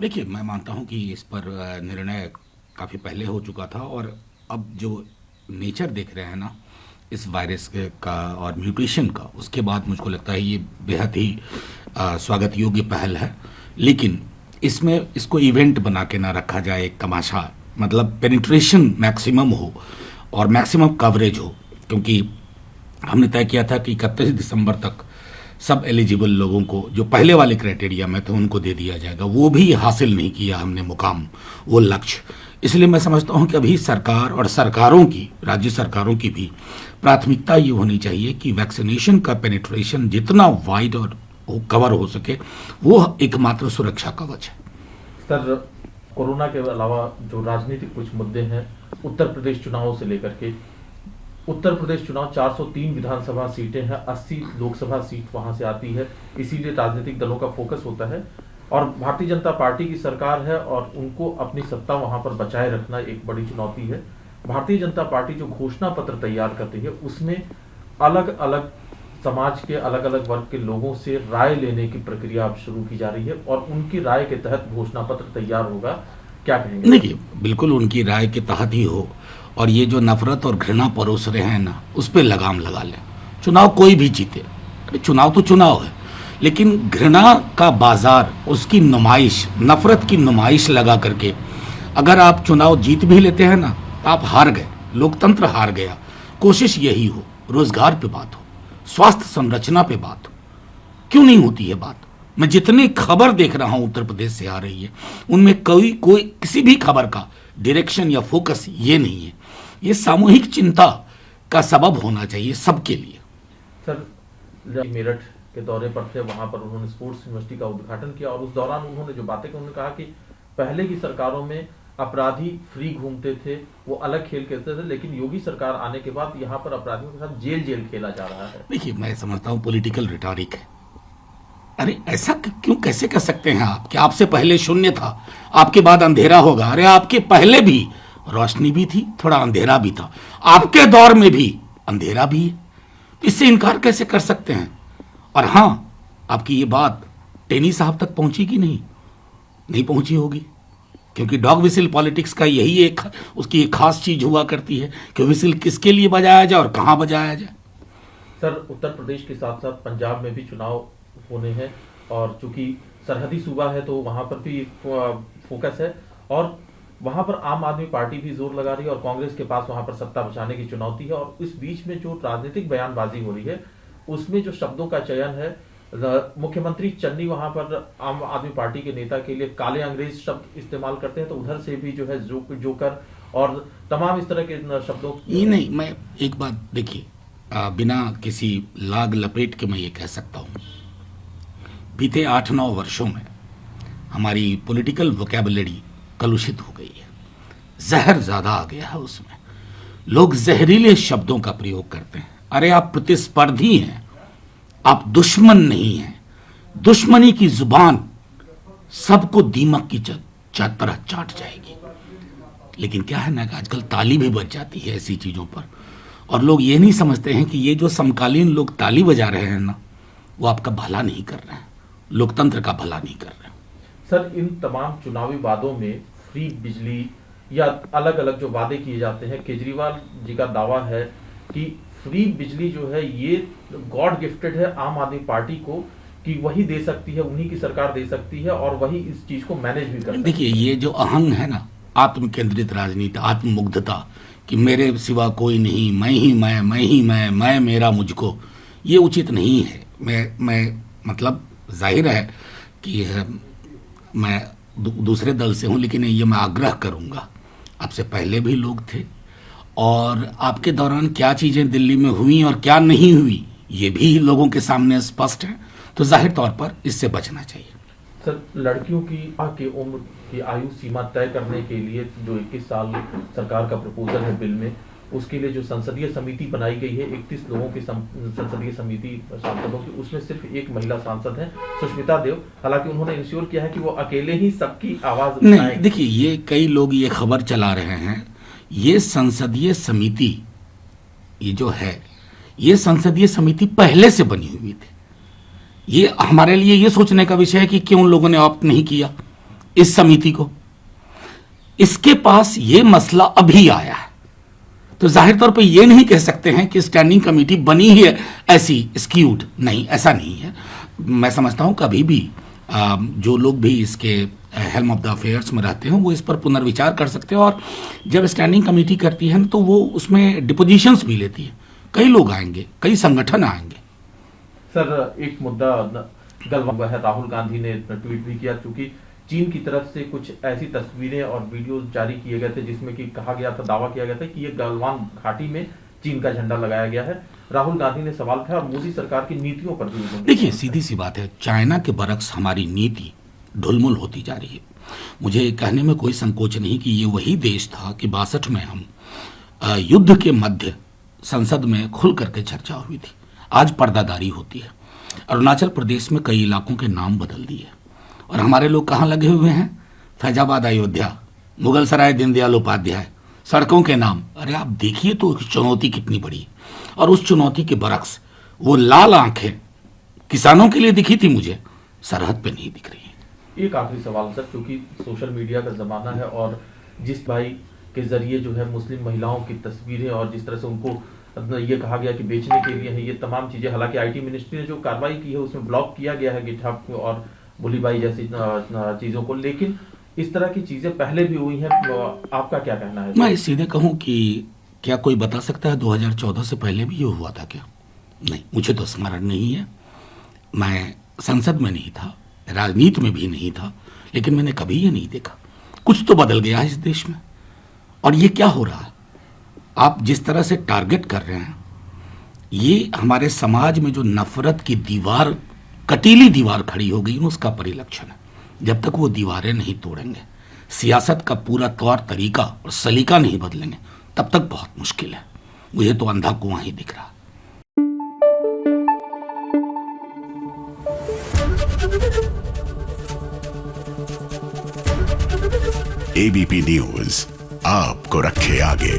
देखिए, मैं मानता हूँ कि इस पर निर्णय काफ़ी पहले हो चुका था, और अब जो नेचर देख रहे हैं ना इस वायरस के का और म्यूटेशन का, उसके बाद मुझको लगता है ये बेहद ही स्वागत योग्य पहल है। लेकिन इसमें इसको इवेंट बना के ना रखा जाए, एक तमाशा, मतलब पेनिट्रेशन मैक्सिमम हो और मैक्सिमम कवरेज हो, क्योंकि हमने तय किया था कि 31 दिसंबर तक सब एलिजिबल लोगों को जो पहले वाले क्राइटेरिया में थे उनको दे दिया जाएगा। वो भी हासिल नहीं किया हमने मुकाम, वो लक्ष्य। इसलिए मैं समझता हूं कि अभी सरकार और सरकारों की, राज्य सरकारों की भी प्राथमिकता ये होनी चाहिए कि वैक्सीनेशन का पेनिट्रेशन जितना वाइड और कवर हो सके, वो एकमात्र सुरक्षा कवच है। सर, कोरोना के अलावा जो राजनीतिक कुछ मुद्दे हैं, उत्तर प्रदेश चुनावों से लेकर के, उत्तर प्रदेश चुनाव 403 विधानसभा सीटें हैं, 80 लोकसभा सीट वहां से आती है, इसीलिए राजनीतिक दलों का फोकस होता है। और भारतीय जनता पार्टी की सरकार है और उनको अपनी सत्ता वहां पर बचाए रखना एक बड़ी चुनौती है। भारतीय जनता पार्टी जो घोषणा पत्र तैयार करती है उसमें अलग अलग समाज के अलग अलग वर्ग के लोगों से राय लेने की प्रक्रिया अब शुरू की जा रही है और उनकी राय के तहत घोषणा पत्र तैयार होगा। क्या कहेंगे? देखिए, बिल्कुल उनकी राय के तहत ही हो, और ये जो नफरत और घृणा परोस रहे हैं ना, उस पर लगाम लगा लें। चुनाव कोई भी जीते, अरे चुनाव तो चुनाव है, लेकिन घृणा का बाजार, उसकी नुमाइश, नफरत की नुमाइश लगा करके अगर आप चुनाव जीत भी लेते हैं ना, तो आप हार गए, लोकतंत्र हार गया। कोशिश यही हो, रोजगार पे बात हो, स्वास्थ्य संरचना पे बात हो, क्यों नहीं होती है बात? मैं जितनी खबर देख रहा हूं उत्तर प्रदेश से आ रही है, उनमें कोई किसी भी खबर का डायरेक्शन या फोकस ये नहीं है। ये सामूहिक चिंता का सबब होना चाहिए सबके लिए। सर, मेरठ के दौरे पर थे, वहां पर उन्होंने स्पोर्ट्स यूनिवर्सिटी का उद्घाटन किया और उस दौरान उन्होंने जो बातें की, उन्होंने कहा कि पहले की सरकारों में अपराधी फ्री घूमते थे, वो अलग खेल खेलते थे, लेकिन योगी सरकार आने के बाद यहाँ पर अपराधियों के साथ जेल जेल खेला जा रहा है। देखिए, मैं समझता हूँ पॉलिटिकल रिटॉरिक है। अरे ऐसा क्यों, कैसे कर सकते हैं आप कि आपसे पहले शून्य था, आपके बाद अंधेरा होगा? अरे आपके पहले भी रोशनी भी थी, थोड़ा अंधेरा भी था, आपके दौर में भी अंधेरा भी है। इससे इनकार कैसे कर सकते हैं? और हाँ, आपकी ये बात टेनी साहब तक पहुंची कि नहीं? नहीं पहुंची होगी, क्योंकि डॉग विसिल पॉलिटिक्स का यही एक उसकी एक खास चीज हुआ करती है कि विसिल किसके लिए बजाया जाए और कहां बजाया जाए। सर, उत्तर प्रदेश के साथ साथ पंजाब में भी चुनाव होने हैं और चूंकि सरहदी सूबा है तो वहां पर भी फोकस है और वहां पर आम आदमी पार्टी भी जोर लगा रही है और कांग्रेस के पास वहां पर सत्ता बचाने की चुनौती है। और इस बीच में जो राजनीतिक बयानबाजी हो रही है उसमें जो शब्दों का चयन है, मुख्यमंत्री चन्नी वहां पर आम आदमी पार्टी के नेता के लिए काले अंग्रेज शब्द इस्तेमाल करते हैं, तो उधर से भी जो है जोकर और तमाम इस तरह के शब्दों। ये नहीं, मैं एक बात देखिए, बिना किसी लाग लपेट के मैं ये कह सकता हूँ, बीते 8-9 वर्षों में हमारी पॉलिटिकल वोकैबुलरी कलुषित हो गई है, जहर ज्यादा आ गया है उसमें, लोग जहरीले शब्दों का प्रयोग करते हैं। अरे आप प्रतिस्पर्धी हैं, आप दुश्मन नहीं हैं। दुश्मनी की जुबान सबको दीमक की तरह चाट जाएगी। लेकिन क्या है ना कि आजकल ताली भी बज जाती है ऐसी चीजों पर, और लोग ये नहीं समझते हैं कि ये जो समकालीन लोग ताली बजा रहे हैं ना, वो आपका भला नहीं कर रहे हैं, लोकतंत्र का भला नहीं कर रहे हैं। सर, इन तमाम चुनावी वादों में फ्री बिजली या अलग अलग जो वादे किए जाते हैं, केजरीवाल जी का दावा है कि फ्री बिजली जो है ये गॉड गिफ्टेड है आम आदमी पार्टी को, कि वही दे सकती है, उन्हीं की सरकार दे सकती है और वही इस चीज को मैनेज भी करती है। देखिए, ये जो अहंग है ना, आत्म केंद्रित राजनीति, आत्ममुग्धता, कि मेरे सिवा कोई नहीं, मैं ही मैं मेरा मुझको, ये उचित नहीं है। मैं मतलब जाहिर है कि मैं दूसरे दल से हूं, लेकिन ये मैं आग्रह करूंगा, आपसे पहले भी लोग थे और आपके दौरान क्या चीजें दिल्ली में हुई और क्या नहीं हुई ये भी लोगों के सामने स्पष्ट है, तो जाहिर तौर पर इससे बचना चाहिए। सर, लड़कियों की उम्र की आयु सीमा तय करने के लिए जो 21 साल सरकार का प्रपोजल है बिल में, उसके लिए जो संसदीय समिति बनाई गई है 31 लोगों की संसदीय समिति सांसदों की, उसमें सिर्फ एक महिला सांसद है, सुष्मिता देव। हालांकि उन्होंने इंश्योर किया है कि वो अकेले ही सबकी आवाज नहीं। देखिए, ये कई लोग ये खबर चला रहे हैं, ये संसदीय समिति ये जो है, ये संसदीय समिति पहले से बनी हुई थी। ये हमारे लिए ये सोचने का विषय है कि क्यों लोगों ने ऑप्ट नहीं किया, इस समिति को, इसके पास ये मसला अभी आया है, तो जाहिर तौर पे ये नहीं कह सकते हैं कि स्टैंडिंग कमेटी बनी ही है ऐसी स्क्यूड, नहीं, ऐसा नहीं है। मैं समझता हूं कभी भी जो लोग भी इसके हेल्म ऑफ द अफेयर्स में रहते हैं वो इस पर पुनर्विचार कर सकते हैं, और जब स्टैंडिंग कमेटी करती है तो वो उसमें डिपोजिशंस भी लेती है, कई लोग आएंगे, कई संगठन आएंगे। सर, एक मुद्दा गलवा हुआ है, राहुल गांधी ने ट्वीट भी किया, क्योंकि चीन की तरफ से कुछ ऐसी तस्वीरें और वीडियो जारी किए गए थे जिसमें कि कहा गया था, दावा किया गया था कि ये गलवान घाटी में चीन का झंडा लगाया गया है। राहुल गांधी ने सवाल उठाया और मोदी सरकार की नीतियों पर भी। देखिए, सीधी सी बात है, चाइना के बरक्स हमारी नीति ढुलमुल होती जा रही है। मुझे कहने में कोई संकोच नहीं कि ये वही देश था कि 62 में हम युद्ध के मध्य संसद में खुल करके चर्चा हुई थी, आज पर्दादारी होती है। अरुणाचल प्रदेश में कई इलाकों के नाम बदल दिए और हमारे लोग कहाँ लगे हुए हैं? फैजाबाद अयोध्या, मुगल सराय दीनदयाल उपाध्याय, सड़कों के नाम। अरे आप देखिए तो चुनौती कितनी बड़ी, और उस चुनौती के बरक्स वो लाल आंखें किसानों के लिए दिखी थी, मुझे सरहद पे नहीं दिख रही है। एक आखिरी सवाल सर, क्योंकि सोशल मीडिया का जमाना है और जिस भाई के जरिए जो है मुस्लिम महिलाओं की तस्वीरें और जिस तरह से उनको ये कहा गया कि बेचने के लिए है, ये तमाम चीजें, हालांकि आईटी मिनिस्ट्री ने जो कार्रवाई की है उसमें ब्लॉक किया गया है गिटहब और बुलीबाई जैसी चीजों को, लेकिन इस तरह की चीजें पहले भी हुई हैं, आपका क्या कहना है? मैं सीधे कहूं कि क्या कोई बता सकता है 2014 से पहले भी ये हुआ था क्या? नहीं, मुझे तो स्मरण नहीं है। मैं संसद में नहीं था, राजनीति में भी नहीं था, लेकिन मैंने कभी ये नहीं देखा। कुछ तो बदल गया है इस देश में, और ये क्या हो रहा है? आप जिस तरह से टारगेट कर रहे हैं, ये हमारे समाज में जो नफरत की दीवार, कटीली दीवार खड़ी हो गई, उसका परिलक्षण है। जब तक वो दीवारें नहीं तोड़ेंगे, सियासत का पूरा तौर तरीका और सलीका नहीं बदलेंगे, तब तक बहुत मुश्किल है। मुझे तो अंधा कुआं ही दिख रहा। एबीपी न्यूज आपको रखे आगे।